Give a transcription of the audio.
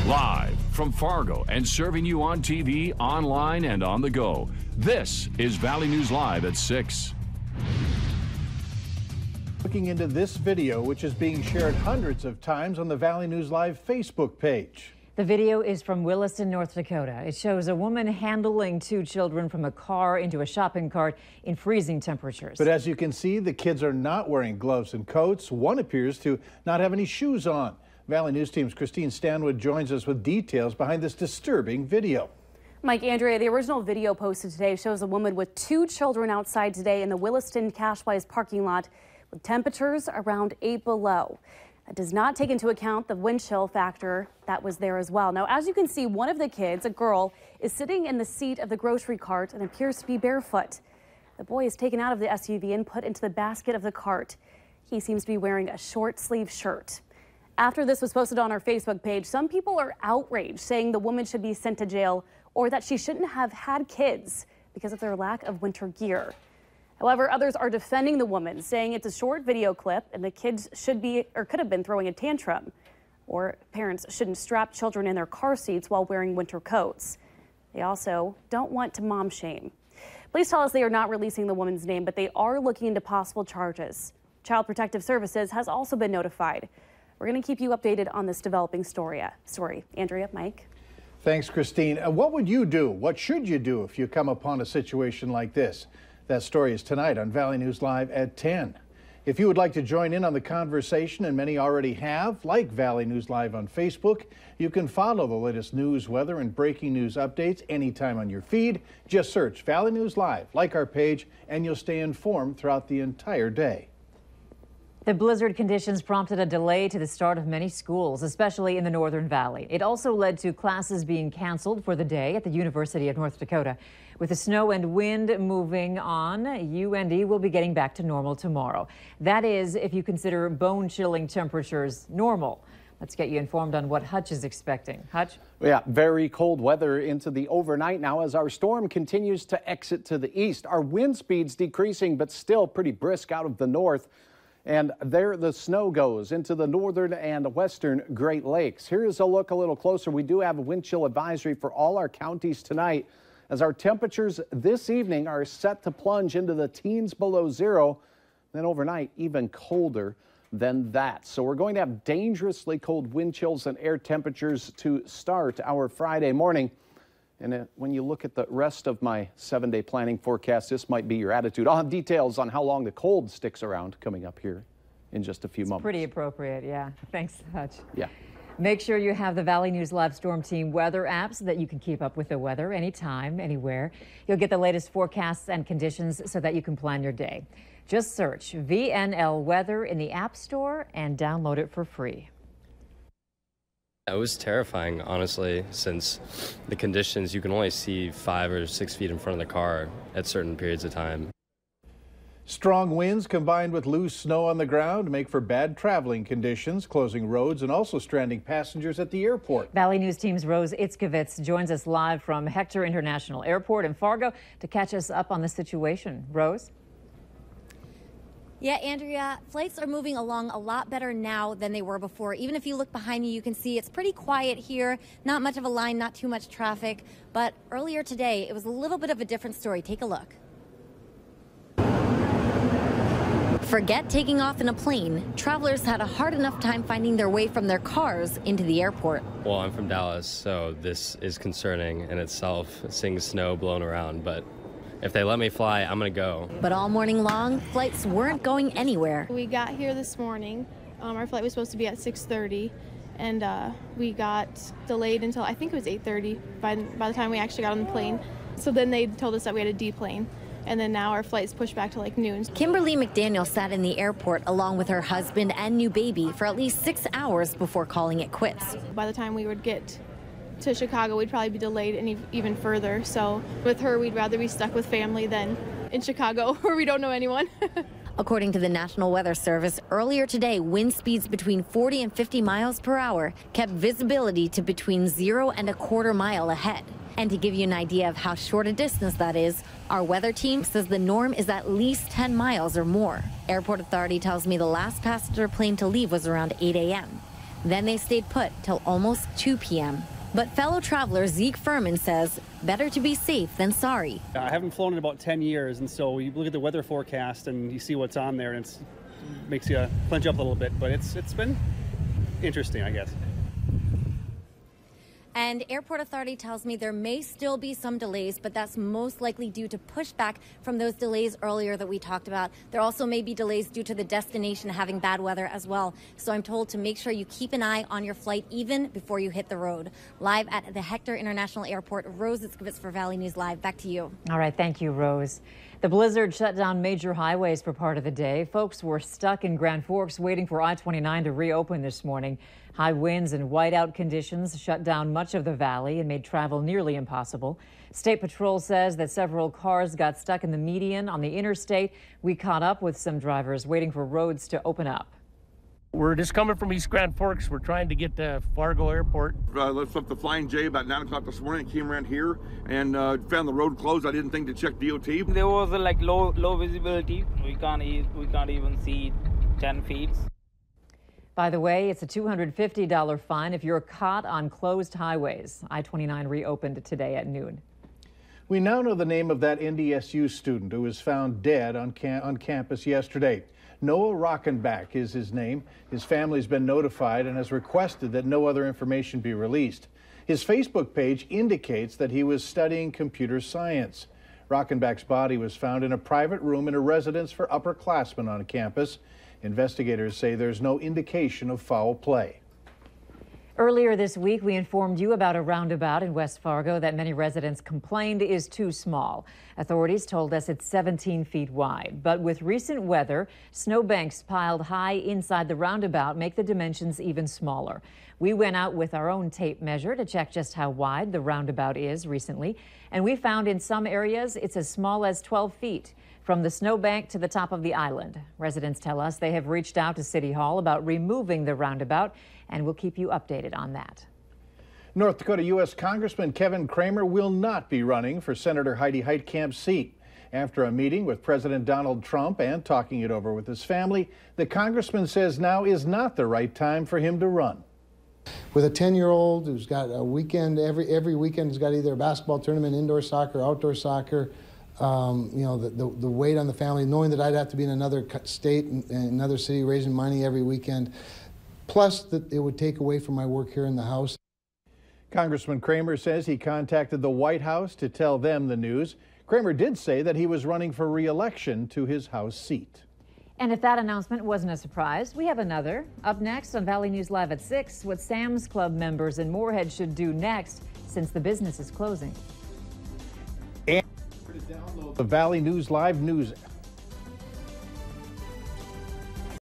Live from Fargo and serving you on TV, online, and on the go. This is Valley News Live at 6. Looking into this video, which is being shared hundreds of times on the Valley News Live Facebook page. The video is from Williston, North Dakota. It shows a woman handling two children from a car into a shopping cart in freezing temperatures. But as you can see, the kids are not wearing gloves and coats. One appears to not have any shoes on. Valley News Team's Christine Stanwood joins us with details behind this disturbing video. Mike, Andrea, the original video posted today shows a woman with two children outside today in the Williston Cashwise parking lot with temperatures around 8 below. That does not take into account the wind chill factor that was there as well. Now, as you can see, one of the kids, a girl, is sitting in the seat of the grocery cart and appears to be barefoot. The boy is taken out of the SUV and put into the basket of the cart. He seems to be wearing a short sleeve shirt. After this was posted on our Facebook page, some people are outraged, saying the woman should be sent to jail or that she shouldn't have had kids because of their lack of winter gear. However, others are defending the woman, saying it's a short video clip and the kids should be or could have been throwing a tantrum, or parents shouldn't strap children in their car seats while wearing winter coats. They also don't want to mom shame. Police tell us they are not releasing the woman's name, but they are looking into possible charges. Child Protective Services has also been notified. We're going to keep you updated on this developing story. Andrea, Mike. Thanks, Christine. What would you do? What should you do if you come upon a situation like this? That story is tonight on Valley News Live at 10. If you would like to join in on the conversation, and many already have, like Valley News Live on Facebook, you can follow the latest news, weather, and breaking news updates anytime on your feed. Just search Valley News Live, like our page, and you'll stay informed throughout the entire day. The blizzard conditions prompted a delay to the start of many schools, especially in the Northern Valley. It also led to classes being canceled for the day at the University of North Dakota. With the snow and wind moving on, UND will be getting back to normal tomorrow. That is, if you consider bone-chilling temperatures normal. Let's get you informed on what Hutch is expecting. Hutch? Yeah, very cold weather into the overnight now as our storm continues to exit to the east. Our wind speeds decreasing, but still pretty brisk out of the north. And there the snow goes into the northern and western Great Lakes. Here's a look a little closer. We do have a wind chill advisory for all our counties tonight, as our temperatures this evening are set to plunge into the teens below zero. Then overnight, even colder than that. So we're going to have dangerously cold wind chills and air temperatures to start our Friday morning. And when you look at the rest of my 7-day planning forecast, this might be your attitude. I'll have details on how long the cold sticks around coming up here in just a few moments. Pretty appropriate, yeah. Thanks, Hutch. Yeah. Make sure you have the Valley News Live Storm Team weather app so that you can keep up with the weather anytime, anywhere. You'll get the latest forecasts and conditions so that you can plan your day. Just search VNL Weather in the App Store and download it for free. It was terrifying, honestly, since the conditions, you can only see 5 or 6 feet in front of the car at certain periods of time. Strong winds combined with loose snow on the ground make for bad traveling conditions, closing roads and also stranding passengers at the airport. Valley News Team's Rose Itzkovitz joins us live from Hector International Airport in Fargo to catch us up on the situation. Rose? Yeah, Andrea, flights are moving along a lot better now than they were before. Even if you look behind you, you can see it's pretty quiet here. Not much of a line, not too much traffic. But earlier today, it was a little bit of a different story. Take a look. Forget taking off in a plane. Travelers had a hard enough time finding their way from their cars into the airport. Well, I'm from Dallas, so this is concerning in itself, seeing snow blown around. But if they let me fly, I'm going to go. But all morning long, flights weren't going anywhere. We got here this morning. Our flight was supposed to be at 6:30, and we got delayed until I think it was 8:30 by the time we actually got on the plane. So then they told us that we had to deplane, and then now our flight's pushed back to like noon. Kimberly McDaniel sat in the airport along with her husband and new baby for at least 6 hours before calling it quits. By the time we would get to Chicago, we'd probably be delayed even further. So with her, we'd rather be stuck with family than in Chicago where we don't know anyone. According to the National Weather Service, earlier today, wind speeds between 40 and 50 miles per hour kept visibility to between 0 and a quarter mile ahead. And to give you an idea of how short a distance that is, our weather team says the norm is at least 10 miles or more. Airport Authority tells me the last passenger plane to leave was around 8 a.m. Then they stayed put till almost 2 p.m. But fellow traveler Zeke Furman says better to be safe than sorry. I haven't flown in about 10 years, and so you look at the weather forecast and you see what's on there, and it makes you clench up a little bit. But it's been interesting, I guess. And Airport Authority tells me there may still be some delays, but that's most likely due to pushback from those delays earlier that we talked about. There also may be delays due to the destination having bad weather as well. So I'm told to make sure you keep an eye on your flight even before you hit the road. Live at the Hector International Airport, Rose Itzkovitz for Valley News Live. Back to you. All right, thank you, Rose. The blizzard shut down major highways for part of the day. Folks were stuck in Grand Forks waiting for I-29 to reopen this morning. High winds and whiteout conditions shut down much of the valley and made travel nearly impossible. State Patrol says that several cars got stuck in the median on the interstate. We caught up with some drivers waiting for roads to open up. We're just coming from East Grand Forks. We're trying to get to Fargo Airport. Left up the Flying J about 9 o'clock this morning. Came around here and found the road closed. I didn't think to check DOT. There was like low visibility. We can't even see 10 feet. By the way, it's a $250 fine if you're caught on closed highways. I-29 reopened today at noon. We now know the name of that NDSU student who was found dead on campus yesterday. Noah Rockenbach is his name. His family's been notified and has requested that no other information be released. His Facebook page indicates that he was studying computer science. Rockenbach's body was found in a private room in a residence for upperclassmen on campus. Investigators say there's no indication of foul play. Earlier this week, we informed you about a roundabout in West Fargo that many residents complained is too small. Authorities told us it's 17 feet wide. But with recent weather, snowbanks piled high inside the roundabout make the dimensions even smaller. We went out with our own tape measure to check just how wide the roundabout is recently, and we found in some areas it's as small as 12 feet. From the snowbank to the top of the island. Residents tell us they have reached out to City Hall about removing the roundabout, and we'll keep you updated on that. North Dakota U.S. Congressman Kevin Cramer will not be running for Senator Heidi Heitkamp's seat. After a meeting with President Donald Trump and talking it over with his family, the congressman says now is not the right time for him to run. With a 10-year-old who's got a weekend, every weekend has got either a basketball tournament, indoor soccer, outdoor soccer, you know, the weight on the family, knowing that I'd have to be in another state and another city raising money every weekend, plus that it would take away from my work here in the House. Congressman Cramer says he contacted the White House to tell them the news. Cramer did say that he was running for re-election to his House seat. And if that announcement wasn't a surprise, we have another. Up next on Valley News Live at 6, what Sam's Club members in Moorhead should do next since the business is closing. And download the Valley News Live news